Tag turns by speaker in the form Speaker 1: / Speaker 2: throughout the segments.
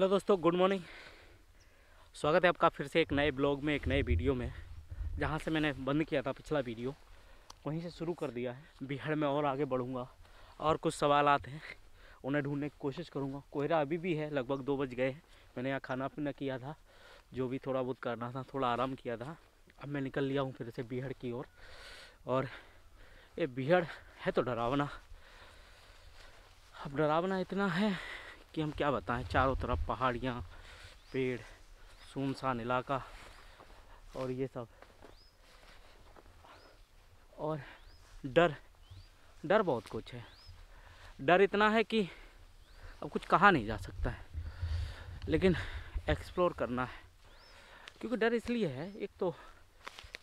Speaker 1: Hello दोस्तों, good morning. स्वागत है आपका फिर से एक नए ब्लॉग में, एक नए वीडियो में। जहाँ से मैंने बंद किया था पिछला वीडियो, वहीं से शुरू कर दिया है। बिहार में और आगे बढ़ूँगा और कुछ सवालात हैं, उन्हें ढूंढने की कोशिश करूँगा। कोहरा अभी भी है, लगभग 2 बज गए हैं। मैंने यहाँ खाना पीना किया था, जो भी थोड़ा बहुत करना था, थोड़ा आराम किया था। अब मैं निकल लिया हूँ फिर से बिहार की ओर। और ये बिहार है तो डरावना। अब डरावना इतना है कि हम क्या बताएं। चारों तरफ पहाड़ियाँ, पेड़, सुनसान इलाका और ये सब, और डर डर बहुत कुछ है। डर इतना है कि अब कुछ कहा नहीं जा सकता है, लेकिन एक्सप्लोर करना है। क्योंकि डर इसलिए है, एक तो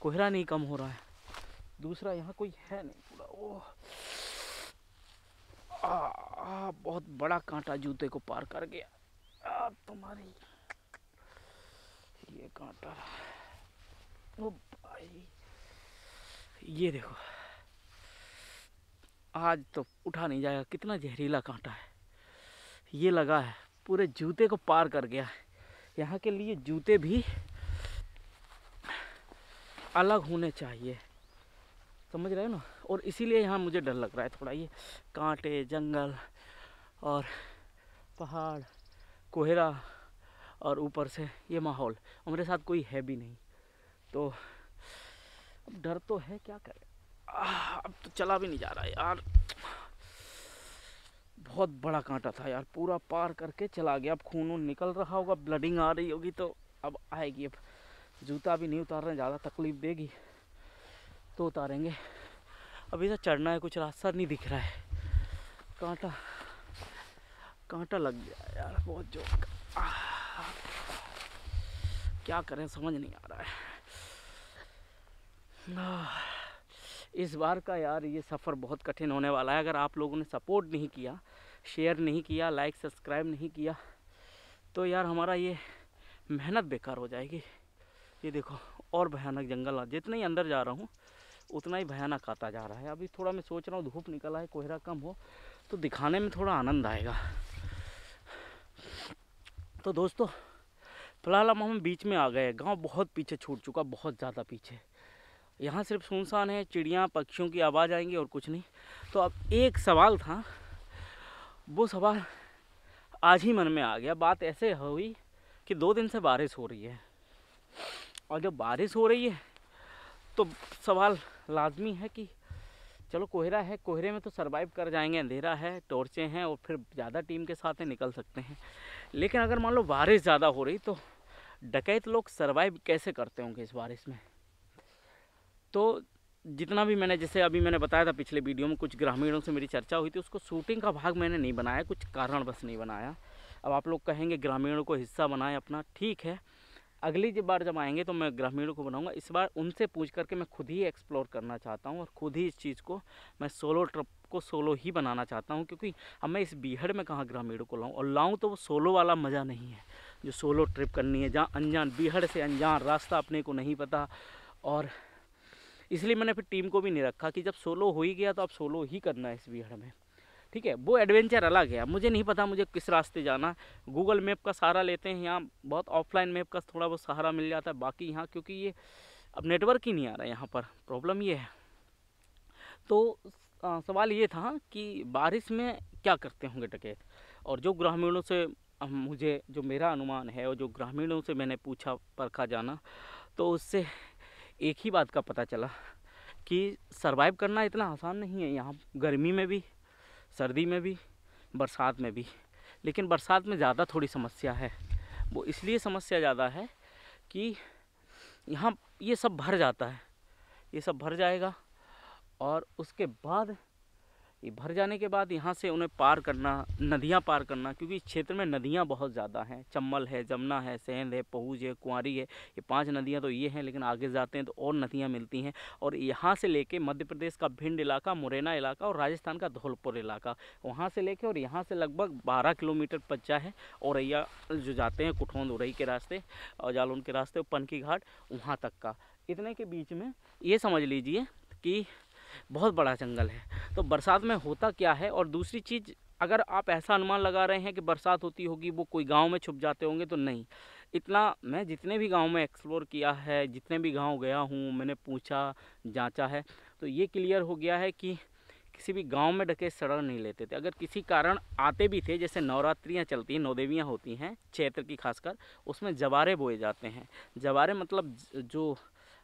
Speaker 1: कोहरा नहीं कम हो रहा है, दूसरा यहाँ कोई है नहीं पूरा। ओह, बहुत बड़ा कांटा जूते को पार कर गया। तुम्हारी ये कांटा, ओ भाई, ये देखो, आज तो उठा नहीं जाएगा। कितना जहरीला कांटा है, ये लगा है, पूरे जूते को पार कर गया है। यहाँ के लिए जूते भी अलग होने चाहिए, समझ रहे हो ना। और इसीलिए यहाँ मुझे डर लग रहा है थोड़ा। ये कांटे, जंगल और पहाड़, कोहरा, और ऊपर से ये माहौल, और मेरे साथ कोई है भी नहीं, तो अब डर तो है, क्या करें। अब तो चला भी नहीं जा रहा है यार। बहुत बड़ा कांटा था यार, पूरा पार करके चला गया। अब खून निकल रहा होगा, ब्लडिंग आ रही होगी, तो अब आएगी। अब जूता भी नहीं उतारना, ज़्यादा तकलीफ देगी तो उतारेंगे। अभी तो चढ़ना है, कुछ रास्ता नहीं दिख रहा है। कांटा लग गया यार, बहुत जोर का। क्या करें, समझ नहीं आ रहा है। इस बार का यार ये सफ़र बहुत कठिन होने वाला है। अगर आप लोगों ने सपोर्ट नहीं किया, शेयर नहीं किया, लाइक सब्सक्राइब नहीं किया, तो यार हमारा ये मेहनत बेकार हो जाएगी। ये देखो, और भयानक जंगल, जितना ही अंदर जा रहा हूँ उतना ही भयानक आता जा रहा है। अभी थोड़ा मैं सोच रहा हूँ धूप निकला है, कोहरा कम हो तो दिखाने में थोड़ा आनंद आएगा। तो दोस्तों, फिलहाल हम बीच में आ गए। गाँव बहुत पीछे छूट चुका, बहुत ज़्यादा पीछे। यहाँ सिर्फ सुनसान है, चिड़ियाँ पक्षियों की आवाज़ आएंगी और कुछ नहीं। तो अब एक सवाल था, वो सवाल आज ही मन में आ गया। बात ऐसे हुई कि 2 दिन से बारिश हो रही है, और जब बारिश हो रही है तो सवाल लाजमी है कि चलो कोहरा है, कोहरे में तो सरवाइव कर जाएंगे, अंधेरा है, टॉर्चें हैं, और फिर ज़्यादा टीम के साथ निकल सकते हैं। लेकिन अगर मान लो बारिश ज़्यादा हो रही, तो डकैत लोग सरवाइव कैसे करते होंगे इस बारिश में। तो जितना भी मैंने, जैसे अभी मैंने बताया था पिछले वीडियो में, कुछ ग्रामीणों से मेरी चर्चा हुई थी, उसको शूटिंग का भाग मैंने नहीं बनाया, कुछ कारणवश नहीं बनाया। अब आप लोग कहेंगे ग्रामीणों को हिस्सा बनाए अपना, ठीक है, अगली बार जब आएंगे तो मैं ग्रामीणों को बनाऊंगा। इस बार उनसे पूछ करके मैं खुद ही एक्सप्लोर करना चाहता हूँ, और खुद ही इस चीज़ को मैं सोलो ट्रिप को सोलो ही बनाना चाहता हूँ। क्योंकि अब मैं इस बीहड़ में कहाँ ग्रामीणों को लाऊँ, और लाऊँ तो वो सोलो वाला मज़ा नहीं है जो सोलो ट्रिप करनी है, जहाँ अनजान, बीहड़ से अनजान, रास्ता अपने को नहीं पता। और इसलिए मैंने फिर टीम को भी नहीं रखा कि जब सोलो हो ही गया तो अब सोलो ही करना है इस बीहड़ में, ठीक है। वो एडवेंचर अलग है। मुझे नहीं पता मुझे किस रास्ते जाना, गूगल मैप का सहारा लेते हैं। यहाँ बहुत ऑफलाइन मैप का थोड़ा बहुत सहारा मिल जाता है, बाकी यहाँ क्योंकि ये अब नेटवर्क ही नहीं आ रहा है, यहाँ पर प्रॉब्लम ये है। तो सवाल ये था कि बारिश में क्या करते होंगे डकैत। और जो ग्रामीणों से मुझे, जो मेरा अनुमान है, और जो ग्रामीणों से मैंने पूछा परखा जाना, तो उससे एक ही बात का पता चला कि सरवाइव करना इतना आसान नहीं है यहाँ, गर्मी में भी, सर्दी में भी, बरसात में भी। लेकिन बरसात में ज़्यादा थोड़ी समस्या है। वो इसलिए समस्या ज़्यादा है कि यहाँ ये सब भर जाता है, ये सब भर जाएगा, और उसके बाद ये भर जाने के बाद यहाँ से उन्हें पार करना, नदियाँ पार करना, क्योंकि इस क्षेत्र में नदियाँ बहुत ज़्यादा हैं। चम्बल है, जमुना है, सेंध है, पहुज है, कुंवारी है, ये 5 नदियाँ तो ये हैं। लेकिन आगे जाते हैं तो और नदियाँ मिलती हैं। और यहाँ से लेके मध्य प्रदेश का भिंड इलाका, मुरैना इलाका, और राजस्थान का धौलपुर इलाका, वहाँ से लेके और यहाँ से लगभग 12 किलोमीटर बचा है। औरैया जो जाते हैं कुठौंद उरई के रास्ते और जालौन के रास्ते, पनकी घाट, वहाँ तक का, इतने के बीच में ये समझ लीजिए कि बहुत बड़ा जंगल है। तो बरसात में होता क्या है। और दूसरी चीज़, अगर आप ऐसा अनुमान लगा रहे हैं कि बरसात होती होगी वो कोई गांव में छुप जाते होंगे, तो नहीं। इतना मैं जितने भी गांव में एक्सप्लोर किया है, जितने भी गांव गया हूँ, मैंने पूछा जांचा है, तो ये क्लियर हो गया है कि किसी भी गांव में डकैत शरण नहीं लेते थे। अगर किसी कारण आते भी थे, जैसे नवरात्रियाँ चलती हैं, 9 देवियाँ होती हैं क्षेत्र की खासकर, उसमें जवारे बोए जाते हैं। जवारे मतलब जो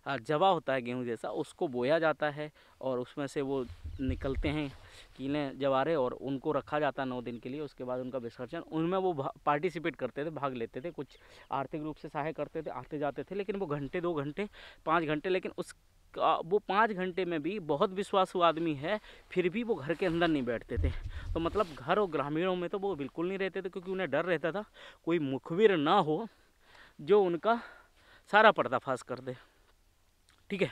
Speaker 1: जवा होता है गेहूं जैसा, उसको बोया जाता है और उसमें से वो निकलते हैं कीले जवारे और उनको रखा जाता है 9 दिन के लिए। उसके बाद उनका विसर्जन, उनमें वो पार्टिसिपेट करते थे, भाग लेते थे, कुछ आर्थिक रूप से सहाय करते थे, आते जाते थे। लेकिन वो घंटे 2 घंटे 5 घंटे, लेकिन उस वो 5 घंटे में भी बहुत विश्वासु आदमी है, फिर भी वो घर के अंदर नहीं बैठते थे। तो मतलब घर और ग्रामीणों में तो वो बिल्कुल नहीं रहते थे, क्योंकि उन्हें डर रहता था कोई मुखबिर ना हो जो उनका सारा पर्दाफाश कर दे। ठीक है,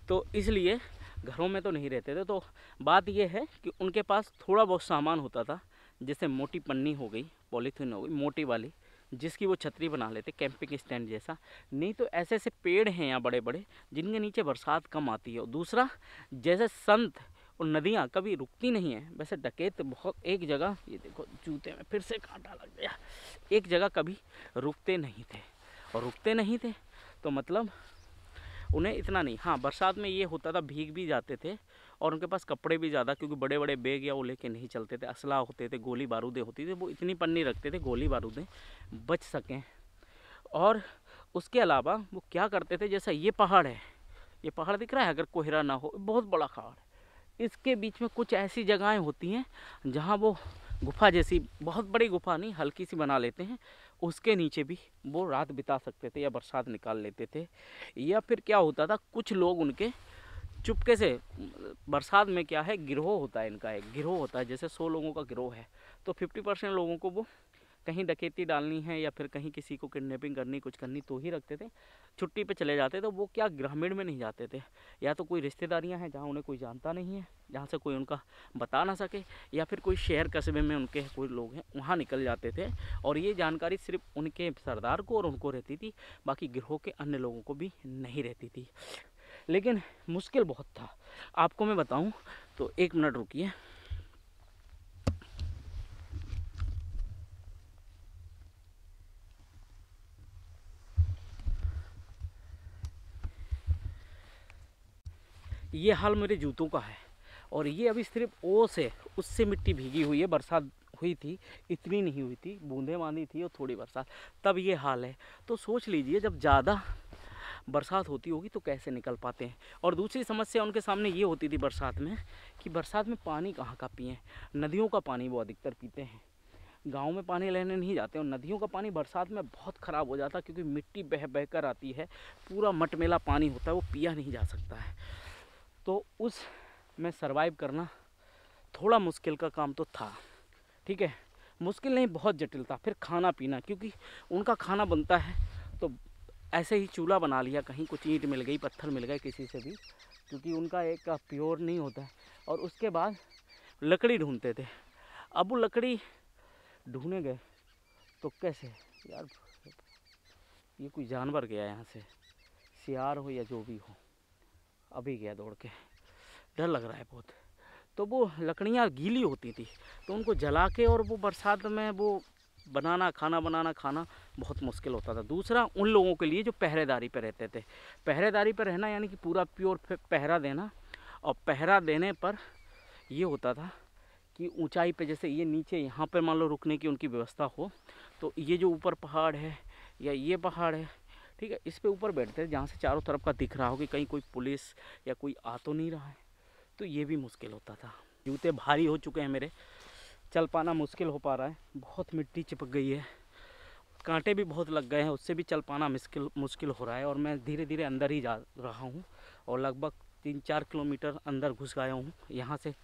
Speaker 1: तो इसलिए घरों में तो नहीं रहते थे। तो बात यह है कि उनके पास थोड़ा बहुत सामान होता था, जैसे मोटी पन्नी हो गई, पॉलीथीन हो गई मोटी वाली, जिसकी वो छतरी बना लेते, कैंपिंग स्टैंड जैसा। नहीं तो ऐसे ऐसे पेड़ हैं यहाँ बड़े बड़े, जिनके नीचे बरसात कम आती है। और दूसरा, जैसे संत और नदियाँ कभी रुकती नहीं है, वैसे डकैत बहुत, एक जगह, ये देखो जूते में फिर से कांटा लग गया, एक जगह कभी रुकते नहीं थे। और रुकते नहीं थे तो मतलब उन्हें इतना नहीं, हाँ बरसात में ये होता था भीग भी जाते थे, और उनके पास कपड़े भी ज़्यादा, क्योंकि बड़े बड़े बैग या वो लेके नहीं चलते थे, असला होते थे, गोली बारूदें होती थी, वो इतनी पन्नी रखते थे गोली बारूदें बच सकें। और उसके अलावा वो क्या करते थे, जैसा ये पहाड़ है, ये पहाड़ दिख रहा है, अगर कोहरा ना हो, बहुत बड़ा पहाड़ है, इसके बीच में कुछ ऐसी जगहें होती हैं जहाँ वो गुफा जैसी, बहुत बड़ी गुफा नहीं, हल्की सी बना लेते हैं, उसके नीचे भी वो रात बिता सकते थे या बरसात निकाल लेते थे। या फिर क्या होता था, कुछ लोग उनके चुपके से, बरसात में क्या है, गिरोह होता है इनका, एक गिरोह होता है, जैसे 100 लोगों का गिरोह है, तो 50% लोगों को वो कहीं डकैती डालनी है या फिर कहीं किसी को किडनैपिंग करनी, कुछ करनी, तो ही रखते थे। छुट्टी पे चले जाते, तो वो क्या ग्रामीण में नहीं जाते थे, या तो कोई रिश्तेदारियां हैं जहाँ उन्हें कोई जानता नहीं है, जहाँ से कोई उनका बता ना सके, या फिर कोई शहर कस्बे में उनके कोई लोग हैं, वहाँ निकल जाते थे। और ये जानकारी सिर्फ उनके सरदार को और उनको रहती थी, बाकी गिरोह के अन्य लोगों को भी नहीं रहती थी। लेकिन मुश्किल बहुत था, आपको मैं बताऊं तो 1 मिनट रुकिए। ये हाल मेरे जूतों का है, और ये अभी सिर्फ ओस है, उससे मिट्टी भीगी हुई है, बरसात हुई थी, इतनी नहीं हुई थी, बूंदे बांदी थी और थोड़ी बरसात, तब ये हाल है। तो सोच लीजिए जब ज़्यादा बरसात होती होगी तो कैसे निकल पाते हैं। और दूसरी समस्या उनके सामने ये होती थी बरसात में, कि बरसात में पानी कहाँ का पिएँ, नदियों का पानी वो अधिकतर पीते हैं, गाँव में पानी लेने नहीं जाते। और नदियों का पानी बरसात में बहुत ख़राब हो जाता है, क्योंकि मिट्टी बह बह कर आती है, पूरा मटमेला पानी होता है, वो पिया नहीं जा सकता है। तो उस में सरवाइव करना थोड़ा मुश्किल का काम तो था। ठीक है, मुश्किल नहीं, बहुत जटिल था। फिर खाना पीना, क्योंकि उनका खाना बनता है तो ऐसे ही चूल्हा बना लिया, कहीं कुछ ईंट मिल गई, पत्थर मिल गए किसी से भी, क्योंकि उनका एक प्योर नहीं होता है। और उसके बाद लकड़ी ढूंढते थे। अब वो लकड़ी ढूंढने गए तो कैसे, यार ये कोई जानवर गया यहाँ से, सियार हो या जो भी हो, अभी गया दौड़ के, डर लग रहा है बहुत। तो वो लकड़ियाँ गीली होती थी, तो उनको जला के और वो बरसात में वो बनाना, खाना बहुत मुश्किल होता था। दूसरा, उन लोगों के लिए जो पहरेदारी पर रहते थे, पहरेदारी पर रहना यानी कि पूरा प्योर पहरा देना। और पहरा देने पर ये होता था कि ऊंचाई पे, जैसे ये नीचे यहाँ पर मान लो रुकने की उनकी व्यवस्था हो, तो ये जो ऊपर पहाड़ है या ये पहाड़ है, ठीक है, इस पे ऊपर बैठते हैं जहाँ से चारों तरफ का दिख रहा हो कि कहीं कोई पुलिस या कोई आ तो नहीं रहा है। तो ये भी मुश्किल होता था। जूते भारी हो चुके हैं मेरे, चल पाना मुश्किल हो पा रहा है, बहुत मिट्टी चिपक गई है, कांटे भी बहुत लग गए हैं, उससे भी चल पाना मुश्किल हो रहा है। और मैं धीरे धीरे अंदर ही जा रहा हूँ, और लगभग 3-4 किलोमीटर अंदर घुस गया हूँ। यहाँ से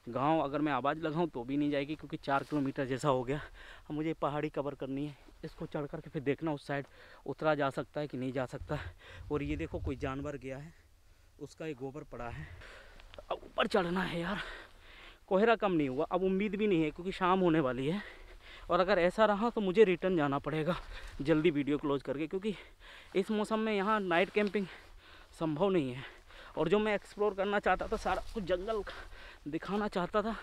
Speaker 1: गांव अगर मैं आवाज़ लगाऊं तो भी नहीं जाएगी, क्योंकि 4 किलोमीटर जैसा हो गया। अब मुझे पहाड़ी कवर करनी है, इसको चढ़ करके फिर देखना उस साइड उतरा जा सकता है कि नहीं जा सकता है। और ये देखो कोई जानवर गया है, उसका एक गोबर पड़ा है। अब ऊपर चढ़ना है यार, कोहरा कम नहीं हुआ, अब उम्मीद भी नहीं है, क्योंकि शाम होने वाली है। और अगर ऐसा रहा तो मुझे रिटर्न जाना पड़ेगा जल्दी वीडियो क्लोज करके, क्योंकि इस मौसम में यहाँ नाइट कैंपिंग संभव नहीं है। और जो मैं एक्सप्लोर करना चाहता था, सारा कुछ जंगल दिखाना चाहता था,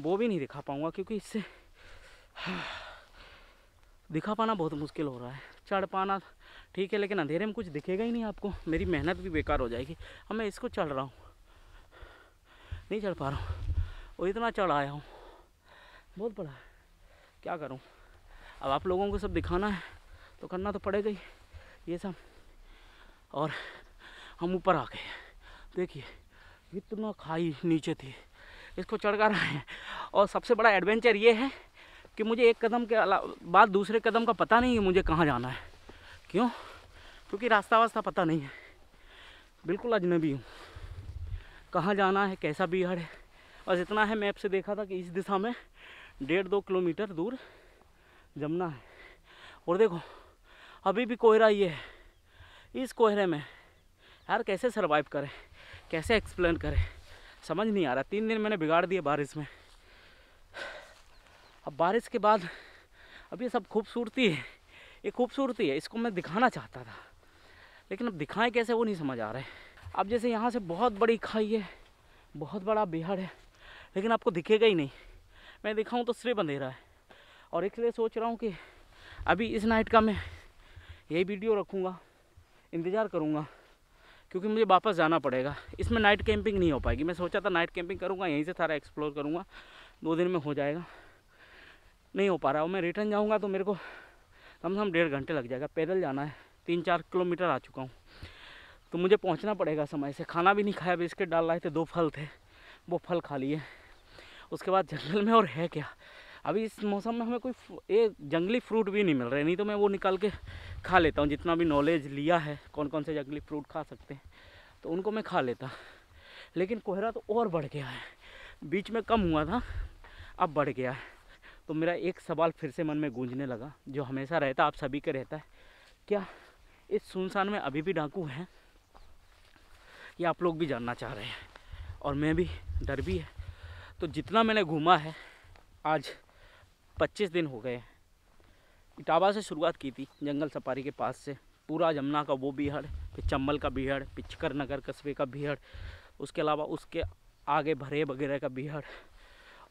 Speaker 1: वो भी नहीं दिखा पाऊँगा, क्योंकि इससे दिखा पाना बहुत मुश्किल हो रहा है। चढ़ पाना ठीक है, लेकिन अंधेरे में कुछ दिखेगा ही नहीं आपको, मेरी मेहनत भी बेकार हो जाएगी। अब मैं इसको चढ़ रहा हूँ, नहीं चढ़ पा रहा हूँ, और इतना चढ़ आया हूँ, बहुत बड़ा है, क्या करूँ। अब आप लोगों को सब दिखाना है तो करना तो पड़ेगा ही ये सब। और हम ऊपर आ गए, देखिए इतना खाई नीचे थी, इसको चढ़ कर आए हैं। और सबसे बड़ा एडवेंचर ये है कि मुझे एक कदम के बाद दूसरे कदम का पता नहीं है मुझे कहाँ जाना है। क्यों? क्योंकि रास्ता वास्ता पता नहीं है, बिल्कुल अजनबी हूँ, कहाँ जाना है, कैसा बिहाड़ है। और इतना है, मैप से देखा था कि इस दिशा में 1.5-2 किलोमीटर दूर जमना है। और देखो अभी भी कोहरा ये है, इस कोहरे में यार कैसे सरवाइव करें, कैसे एक्सप्लेन करें, समझ नहीं आ रहा। 3 दिन मैंने बिगाड़ दिए बारिश में। अब बारिश के बाद अब ये सब खूबसूरती है, ये खूबसूरती है, इसको मैं दिखाना चाहता था, लेकिन अब दिखाएं कैसे वो नहीं समझ आ रहा है। अब जैसे यहाँ से बहुत बड़ी खाई है, बहुत बड़ा बिहाड़ है, लेकिन आपको दिखेगा ही नहीं। मैं दिखाऊं तो सिर्फ अंधेरा है। और इसलिए सोच रहा हूँ कि अभी इस नाइट का मैं यही वीडियो रखूँगा, इंतज़ार करूँगा, क्योंकि मुझे वापस जाना पड़ेगा। इसमें नाइट कैंपिंग नहीं हो पाएगी। मैं सोचा था नाइट कैंपिंग करूँगा, यहीं से सारा एक्सप्लोर करूँगा, 2 दिन में हो जाएगा, नहीं हो पा रहा। और मैं रिटर्न जाऊँगा तो मेरे को कम से कम 1.5 घंटे लग जाएगा। पैदल जाना है, 3-4 किलोमीटर आ चुका हूँ, तो मुझे पहुँचना पड़ेगा समय से। खाना भी नहीं खाया, बिस्किट डाल लाए थे, 2 फल थे, वो फल खा लिए। उसके बाद जंगल में और है क्या, अभी इस मौसम में हमें कोई एक जंगली फ्रूट भी नहीं मिल रहे, नहीं तो मैं वो निकाल के खा लेता हूँ। जितना भी नॉलेज लिया है कौन कौन से जंगली फ्रूट खा सकते हैं, तो उनको मैं खा लेता। लेकिन कोहरा तो और बढ़ गया है, बीच में कम हुआ था, अब बढ़ गया है। तो मेरा एक सवाल फिर से मन में गूंजने लगा, जो हमेशा रहता, आप सभी का रहता है, क्या इस सुनसान में अभी भी डाकू हैं? ये आप लोग भी जानना चाह रहे हैं, और मैं भी, डर भी है। तो जितना मैंने घूमा है, आज 25 दिन हो गए। इटावा से शुरुआत की थी, जंगल सफारी के पास से, पूरा जमुना का वो बिहाड़, फिर चंबल का बिहाड़, पिचकर नगर कस्बे का बिहाड़, उसके अलावा उसके आगे भरे वगैरह का बिहाड़,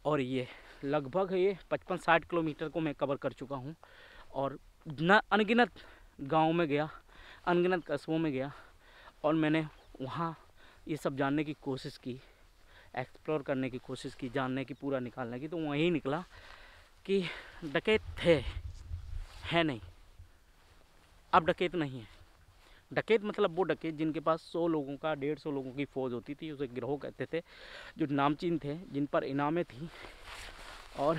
Speaker 1: और ये लगभग ये 55-60 किलोमीटर को मैं कवर कर चुका हूँ। और न अनगिनत गाँव में गया, अनगिनत कस्बों में गया, और मैंने वहाँ ये सब जानने की कोशिश की, एक्सप्लोर करने की कोशिश की, जानने की, पूरा निकालने की। तो वहीं निकला कि डकैत थे, है नहीं, अब डकैत नहीं है। डकैत मतलब वो डकैत जिनके पास 100 लोगों का, 150 लोगों की फ़ौज होती थी, उसे गिरोह कहते थे, जो नामचीन थे, जिन पर इनामें थी, और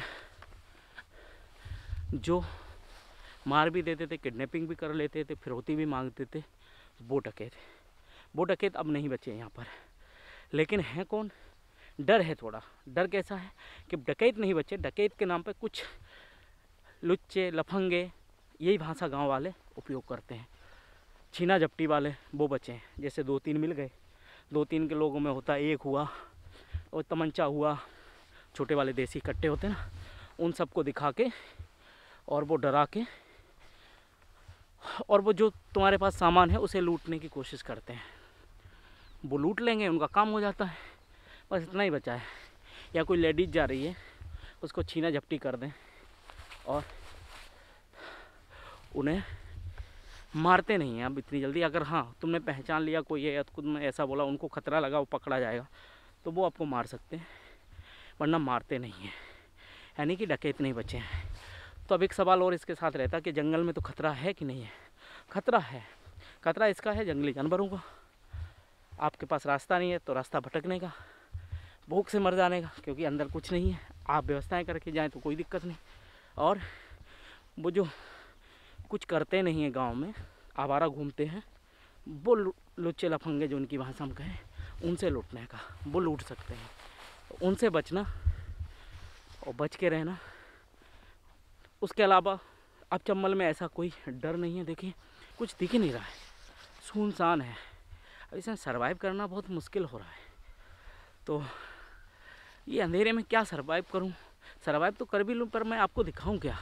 Speaker 1: जो मार भी देते थे, किडनैपिंग भी कर लेते थे, फिरौती भी मांगते थे, वो डकैत। वो डकैत अब नहीं बचे यहाँ पर। लेकिन है कौन? डर है थोड़ा। डर कैसा है कि डकैत नहीं बचे, डकैत के नाम पे कुछ लुच्चे लफंगे, यही भाषा गांव वाले उपयोग करते हैं। छीना झपटी वाले वो बचे हैं, जैसे 2-3 मिल गए, 2-3 के लोगों में होता, एक हुआ, और तमंचा हुआ, छोटे वाले देसी कट्टे होते हैं ना, उन सबको दिखा के और वो डरा के, और वो जो तुम्हारे पास सामान है उसे लूटने की कोशिश करते हैं। वो लूट लेंगे, उनका काम हो जाता है, बस इतना ही बचा है। या कोई लेडीज़ जा रही है, उसको छीना झपटी कर दें, और उन्हें मारते नहीं हैं अब इतनी जल्दी। अगर हाँ तुमने पहचान लिया कोई है, या तुमने ऐसा बोला, उनको खतरा लगा, वो पकड़ा जाएगा, तो वो आपको मार सकते हैं, वरना मारते नहीं हैं। यानी कि डकैत नहीं बचे हैं। तो अब एक सवाल और इसके साथ रहता कि जंगल में तो खतरा है कि नहीं है? खतरा है। खतरा इसका है जंगली जानवरों का। आपके पास रास्ता नहीं है तो रास्ता भटकने का, भूख से मर जाने का, क्योंकि अंदर कुछ नहीं है, आप व्यवस्थाएं करके जाएं तो कोई दिक्कत नहीं। और वो जो कुछ करते नहीं हैं गांव में, आवारा घूमते हैं, वो लुच्चे लफंगे जो उनकी भाषा में कहें, उनसे लूटने का, वो लूट सकते हैं। उनसे बचना और बच के रहना। उसके अलावा अब चंबल में ऐसा कोई डर नहीं है। देखिए कुछ दिख ही नहीं रहा है, सुनसान है, इसमें सरवाइव करना बहुत मुश्किल हो रहा है। तो ये अंधेरे में क्या सरवाइव करूं? सरवाइव तो कर भी लूं, पर मैं आपको दिखाऊं क्या?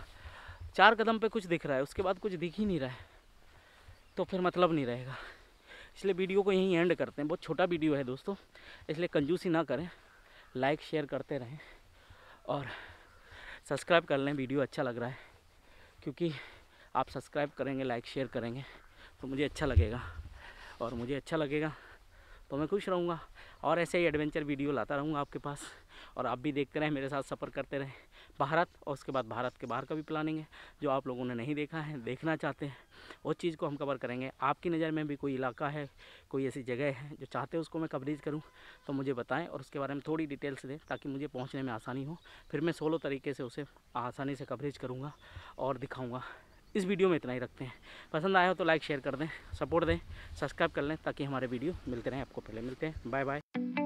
Speaker 1: 4 कदम पे कुछ दिख रहा है, उसके बाद कुछ दिख ही नहीं रहा है, तो फिर मतलब नहीं रहेगा। इसलिए वीडियो को यहीं एंड करते हैं। बहुत छोटा वीडियो है दोस्तों, इसलिए कंजूसी ना करें, लाइक शेयर करते रहें। और सब्सक्राइब कर लें, वीडियो अच्छा लग रहा है, क्योंकि आप सब्सक्राइब करेंगे, लाइक शेयर करेंगे तो मुझे अच्छा लगेगा, और मुझे अच्छा लगेगा तो मैं खुश रहूँगा। और ऐसे ही एडवेंचर वीडियो लाता रहूँगा आपके पास, और आप भी देखते रहें, मेरे साथ सफ़र करते रहें भारत, और उसके बाद भारत के बाहर का भी प्लानिंग है जो आप लोगों ने नहीं देखा है, देखना चाहते हैं, वो चीज़ को हम कवर करेंगे। आपकी नज़र में भी कोई इलाका है, कोई ऐसी जगह है जो चाहते हैं उसको मैं कवरेज करूं, तो मुझे बताएं और उसके बारे में थोड़ी डिटेल्स दें, ताकि मुझे पहुंचने में आसानी हो। फिर मैं सोलो तरीके से उसे आसानी से कवरेज करूँगा और दिखाऊँगा। इस वीडियो में इतना ही रखते हैं। पसंद आया हो तो लाइक शेयर कर दें, सपोर्ट दें, सब्सक्राइब कर लें, ताकि हमारे वीडियो मिलते रहें आपको। पहले मिलते हैं, बाय बाय।